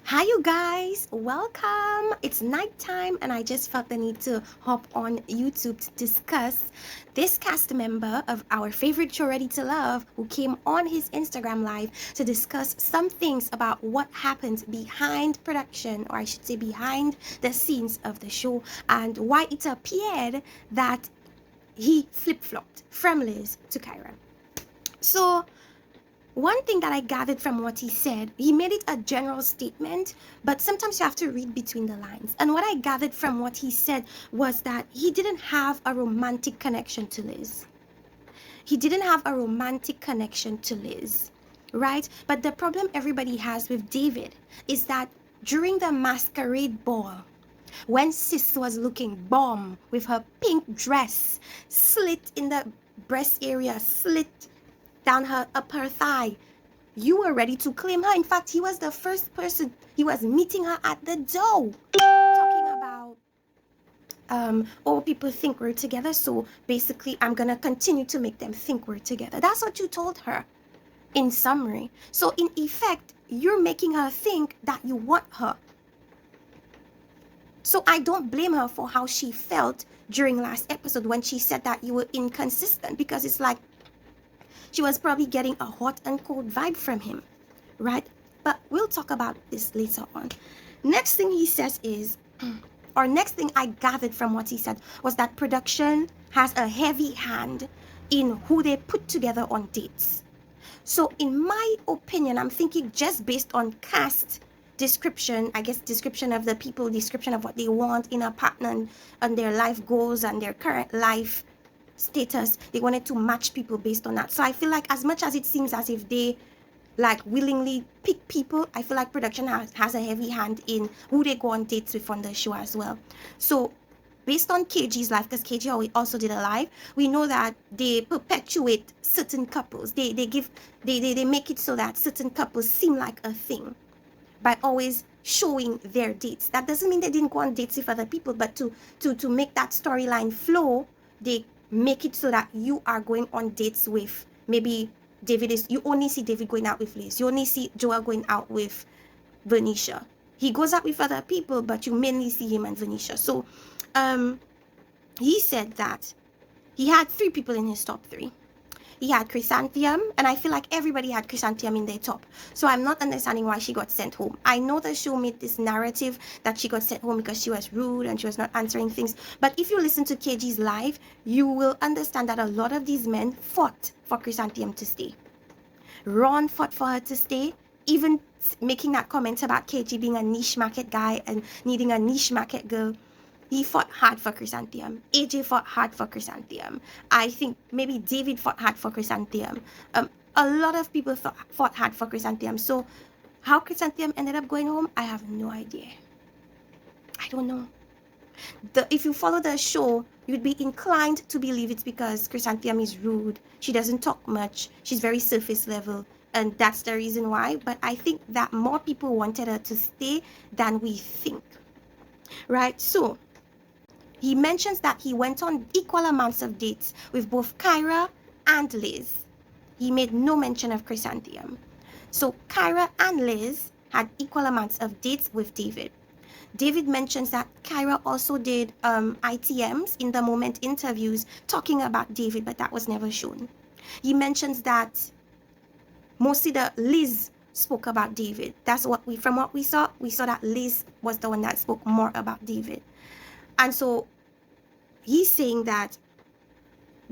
Hi, you guys. Welcome. It's nighttime, and I just felt the need to hop on YouTube to discuss this cast member of our favorite show, Ready to Love, who came on his Instagram live to discuss some things about what happened behind production, or I should say, behind the scenes of the show, and why it appeared that he flip flopped from Liz to Kyra. So, one thing that I gathered from what he said, he made it a general statement, but sometimes you have to read between the lines. And what I gathered from what he said was that he didn't have a romantic connection to Liz. He didn't have a romantic connection to Liz, right? But the problem everybody has with David is that during the masquerade ball, when Sis was looking bomb with her pink dress, slit in the breast area, slit down her upper thigh, you were ready to claim her. In fact, he was the first person. He was meeting her at the door, talking about oh, people think we're together, so basically I'm gonna continue to make them think we're together. That's what you told her in summary. So in effect, you're making her think that you want her. So I don't blame her for how she felt during last episode when she said that you were inconsistent, because it's like she was probably getting a hot and cold vibe from him, right? But we'll talk about this later on. Next thing he says is, or next thing I gathered from what he said was that production has a heavy hand in who they put together on dates. So in my opinion, I'm thinking just based on cast description, I guess description of the people, description of what they want in a partner and their life goals and their current life status, they wanted to match people based on that. So I feel like as much as it seems as if they like willingly pick people, I feel like production has a heavy hand in who they go on dates with on the show as well. So based on KG's life, because KG also did a live, we know that they perpetuate certain couples. They make it so that certain couples seem like a thing by always showing their dates. That doesn't mean they didn't go on dates with other people, but to make that storyline flow, they make it so that you are going on dates with maybe you only see David going out with Liz. You only see Joel going out with Venetia. He goes out with other people, but you mainly see him and Venetia. So he said that he had 3 people in his top 3. He had Chrysanthemum, and I feel like everybody had Chrysanthemum in their top. So I'm not understanding why she got sent home. I know the show made this narrative that she got sent home because she was rude and she was not answering things. But if you listen to KG's live, you will understand that a lot of these men fought for Chrysanthemum to stay. Ron fought for her to stay, even making that comment about KG being a niche market guy and needing a niche market girl. He fought hard for Chrysanthemum. AJ fought hard for Chrysanthemum. I think maybe David fought hard for Chrysanthemum. A lot of people fought hard for Chrysanthemum. So how Chrysanthemum ended up going home, I have no idea. I don't know. If you follow the show, you'd be inclined to believe it's because Chrysanthemum is rude. She doesn't talk much. She's very surface level. And that's the reason why. But I think that more people wanted her to stay than we think. Right? So he mentions that he went on equal amounts of dates with both Kyra and Liz. He made no mention of Chrysanthemum. So Kyra and Liz had equal amounts of dates with David. David mentions that Kyra also did ITMs in the moment interviews talking about David, but that was never shown. He mentions that mostly Liz spoke about David. That's what from what we saw that Liz was the one that spoke more about David. And so he's saying that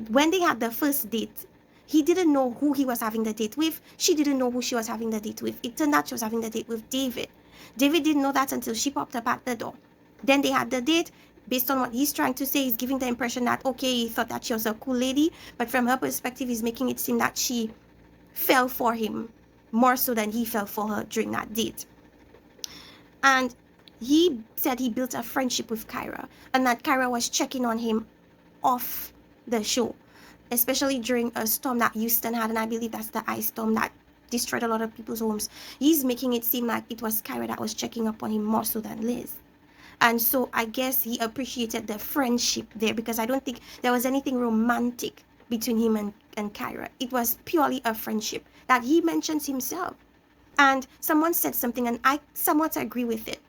when they had the first date, he didn't know who he was having the date with. She didn't know who she was having the date with. It turned out she was having the date with David. David didn't know that until she popped up at the door. Then they had the date. Based on what he's trying to say, he's giving the impression that, okay, he thought that she was a cool lady, but from her perspective, he's making it seem that she fell for him more so than he fell for her during that date. And he said he built a friendship with Kyra, and that Kyra was checking on him off the show, especially during a storm that Houston had, and I believe that's the ice storm that destroyed a lot of people's homes. He's making it seem like it was Kyra that was checking up on him more so than Liz. And so I guess he appreciated the friendship there, because I don't think there was anything romantic between him and Kyra. It was purely a friendship that he mentions himself. And someone said something, and I somewhat agree with it.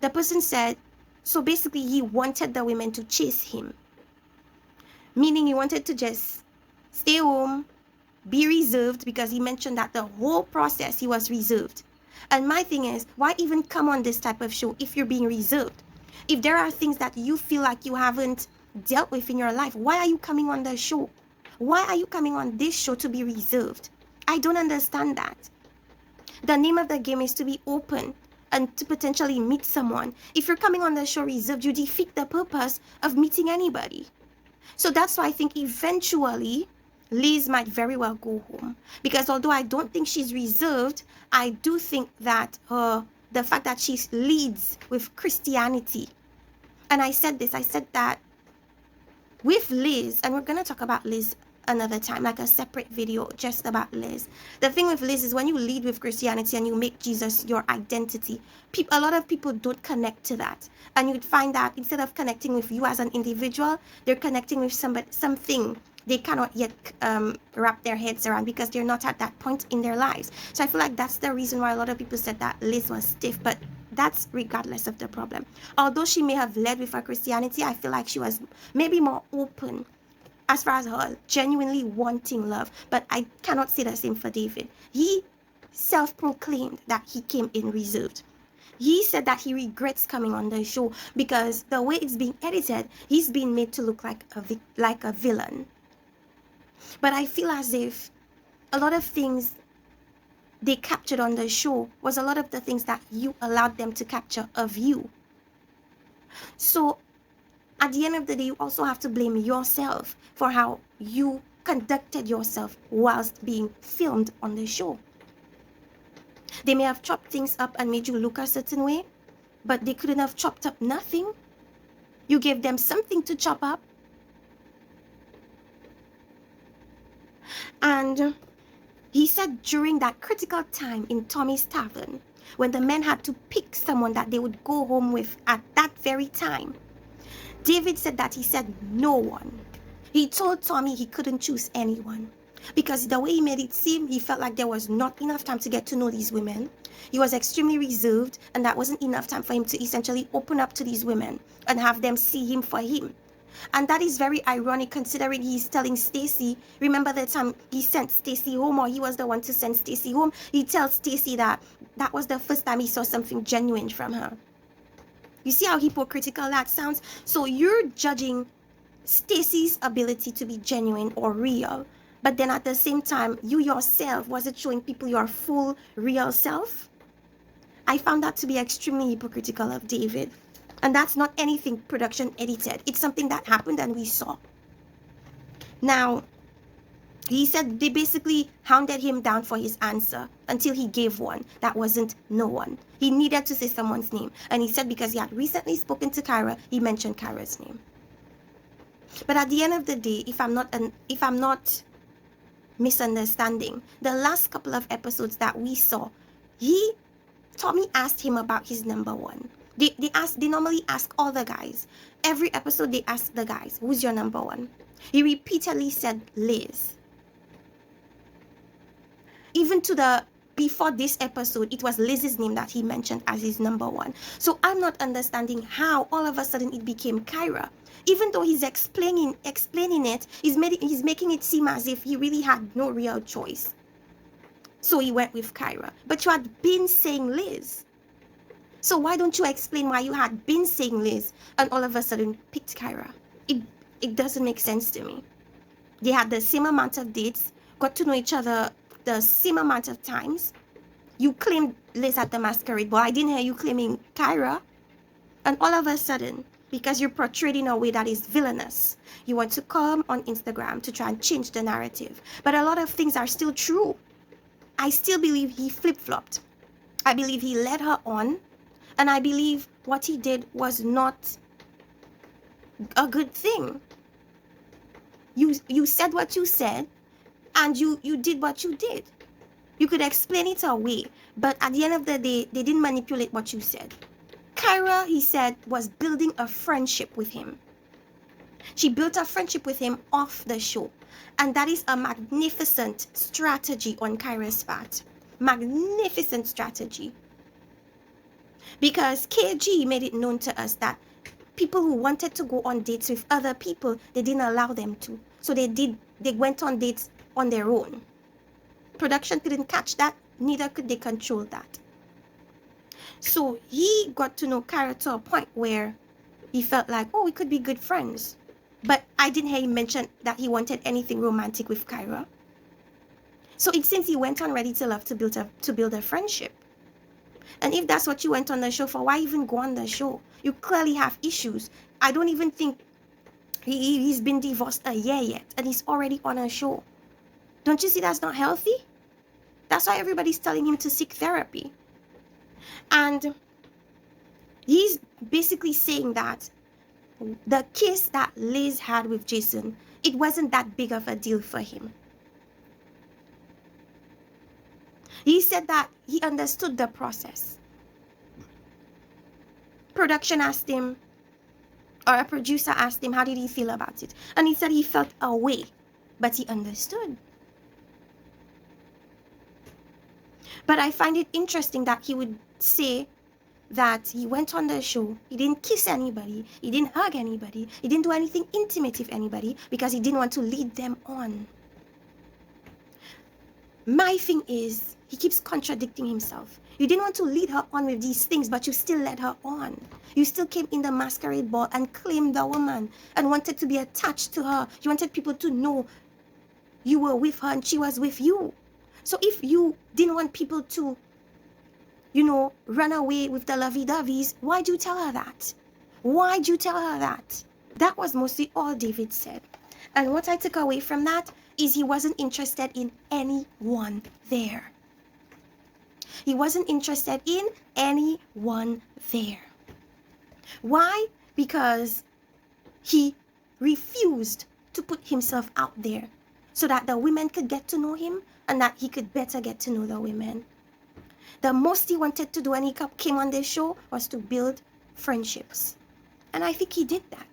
The person said, so basically, he wanted the women to chase him, meaning he wanted to just stay home, be reserved, because he mentioned that the whole process he was reserved. And my thing is, why even come on this type of show if you're being reserved? If there are things that you feel like you haven't dealt with in your life, why are you coming on the show? Why are you coming on this show to be reserved? I don't understand that. The name of the game is to be open and to potentially meet someone. If you're coming on the show reserved, you defeat the purpose of meeting anybody. So that's why I think eventually Liz might very well go home. Because although I don't think she's reserved, I do think that the fact that she leads with Christianity. And I said that with Liz, and we're going to talk about Liz another time, like a separate video just about Liz. The thing with Liz is when you lead with Christianity and you make Jesus your identity, a lot of people don't connect to that. And you'd find that instead of connecting with you as an individual, they're connecting with something they cannot yet wrap their heads around because they're not at that point in their lives. So I feel like that's the reason why a lot of people said that Liz was stiff, but that's regardless of the problem. Although she may have led with her Christianity, I feel like she was maybe more open as far as her genuinely wanting love. But I cannot say the same for David. He self-proclaimed that he came in reserved. He said that he regrets coming on the show because the way it's being edited, he's being made to look like a villain. But I feel as if a lot of things they captured on the show was a lot of the things that you allowed them to capture of you. So at the end of the day, you also have to blame yourself for how you conducted yourself whilst being filmed on the show. They may have chopped things up and made you look a certain way, but they couldn't have chopped up nothing. You gave them something to chop up. And he said during that critical time in Tommy's tavern, when the men had to pick someone that they would go home with at that very time, David said that he said no one. He told Tommy he couldn't choose anyone because the way he made it seem, he felt like there was not enough time to get to know these women. He was extremely reserved, and that wasn't enough time for him to essentially open up to these women and have them see him for him. And that is very ironic considering he's telling Stacy, remember the time he sent Stacy home, or he was the one to send Stacy home? He tells Stacy that that was the first time he saw something genuine from her. You see how hypocritical that sounds? So you're judging Stacy's ability to be genuine or real, but then at the same time, you yourself wasn't showing people your full, real self? I found that to be extremely hypocritical of David. And that's not anything production edited. It's something that happened and we saw. Now, he said they basically hounded him down for his answer until he gave one. That wasn't no one. He needed to say someone's name. And he said because he had recently spoken to Kyra, he mentioned Kyra's name. But at the end of the day, if I'm not misunderstanding, the last couple of episodes that we saw, Tommy asked him about his number one. They normally ask all the guys. Every episode they ask the guys, who's your number one? He repeatedly said Liz. Even before this episode, it was Liz's name that he mentioned as his number one. So I'm not understanding how all of a sudden it became Kyra. Even though he's explaining it, he's making it seem as if he really had no real choice. So he went with Kyra. But you had been saying Liz. So why don't you explain why you had been saying Liz and all of a sudden picked Kyra? It doesn't make sense to me. They had the same amount of dates, got to know each other the same amount of times. You claimed Liz at the masquerade, but I didn't hear you claiming Kyra. And all of a sudden, because you're portrayed in a way that is villainous, you want to come on Instagram to try and change the narrative. But a lot of things are still true. I still believe he flip-flopped. I believe he led her on. And I believe what he did was not a good thing. You said what you said, and you did what you did. You could explain it away, but at the end of the day, they didn't manipulate what you said. Kyra, he said, was building a friendship with him. She built a friendship with him off the show. And that is a magnificent strategy on Kyra's part. magnificent strategy. Because KG made it known to us that people who wanted to go on dates with other people, they didn't allow them to. So they went on dates on their own. Production couldn't catch that, neither could they control that. So he got to know Kyra to a point where he felt like, oh, we could be good friends. But I didn't hear him mention that he wanted anything romantic with Kyra. So it seems he went on Ready to Love to build a friendship. And if that's what you went on the show for, why even go on the show? You clearly have issues. I don't even think he's been divorced a year yet, and he's already on a show. Don't you see that's not healthy? That's why everybody's telling him to seek therapy. And he's basically saying that the kiss that Liz had with Jason, it wasn't that big of a deal for him. He said that he understood the process. Production asked him, or a producer asked him, how did he feel about it? And he said he felt away, but he understood. But I find it interesting that he would say that he went on the show, he didn't kiss anybody, he didn't hug anybody, he didn't do anything intimate with anybody because he didn't want to lead them on. My thing is, he keeps contradicting himself. You didn't want to lead her on with these things, but you still led her on. You still came in the masquerade ball and claimed the woman and wanted to be attached to her. You wanted people to know you were with her and she was with you. So if you didn't want people to, run away with the lovey-doveys, why'd you tell her that? Why'd you tell her that? That was mostly all David said. And what I took away from that is he wasn't interested in anyone there. He wasn't interested in anyone there. Why? Because he refused to put himself out there so that the women could get to know him and that he could better get to know the women. The most he wanted to do when he came on this show was to build friendships. And I think he did that.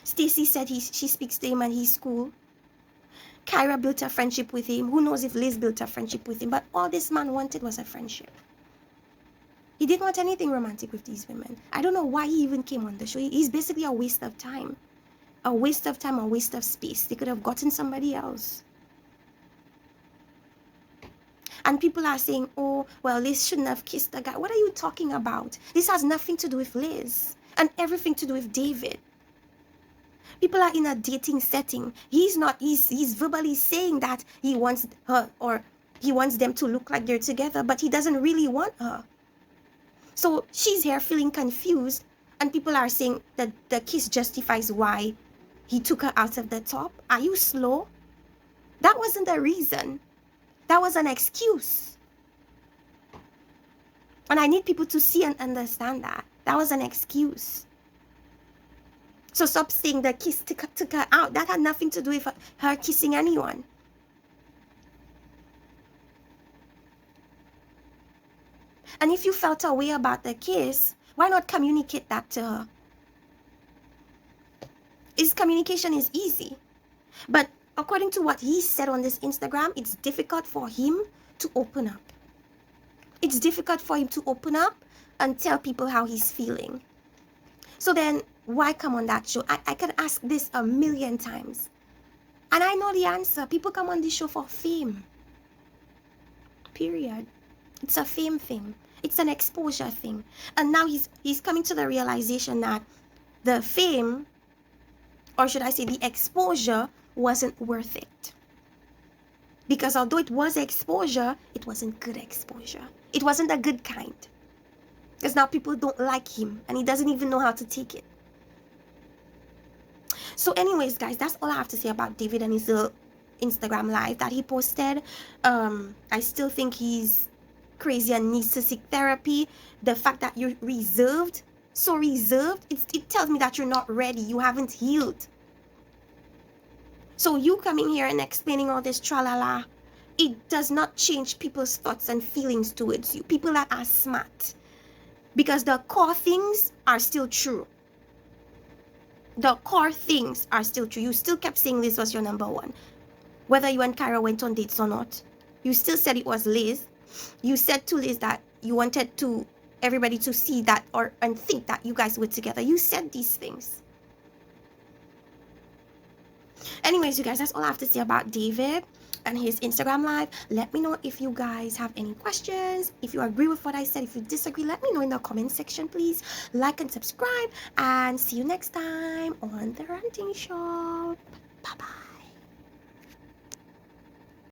Stacey said she speaks to him and he's cool. Kyra built a friendship with him. Who knows if Liz built a friendship with him? But all this man wanted was a friendship. He didn't want anything romantic with these women. I don't know why he even came on the show. He's basically a waste of time. A waste of time, a waste of space. They could have gotten somebody else. And people are saying, oh, well, Liz shouldn't have kissed the guy. What are you talking about? This has nothing to do with Liz and everything to do with David. People are in a dating setting. He's verbally saying that he wants her or he wants them to look like they're together, but he doesn't really want her. So she's here feeling confused, and people are saying that the kiss justifies why he took her out of the top. Are you slow? That wasn't the reason. That was an excuse. And I need people to see and understand that. That was an excuse. So stop saying the kiss took her out. That had nothing to do with her kissing anyone. And if you felt a way about the kiss, why not communicate that to her? His communication is easy. But according to what he said on this Instagram, it's difficult for him to open up. It's difficult for him to open up and tell people how he's feeling. So then, why come on that show? I could ask this a million times. And I know the answer. People come on this show for fame. Period. It's a fame thing. It's an exposure thing. And now he's coming to the realization that the fame, or should I say the exposure, wasn't worth it. Because although it was exposure, it wasn't good exposure. It wasn't a good kind. Because now people don't like him and he doesn't even know how to take it. So anyways, guys, that's all I have to say about David and his little Instagram live that he posted. I still think he's crazy and needs to seek therapy. The fact that you're reserved, so reserved, it tells me that you're not ready. You haven't healed. So you coming here and explaining all this tralala, it does not change people's thoughts and feelings towards you. People that are smart. Because the core things are still true. The core things are still true. You still kept saying Liz was your number one. Whether you and Kyra went on dates or not. You still said it was Liz. You said to Liz that you wanted to everybody to see that and think that you guys were together. You said these things. Anyways, you guys, that's all I have to say about David and his Instagram live. Let me know if you guys have any questions. If you agree with what I said, if you disagree, let me know in the comment section, please. Like and subscribe, and see you next time on The Ranting Shop. Bye bye.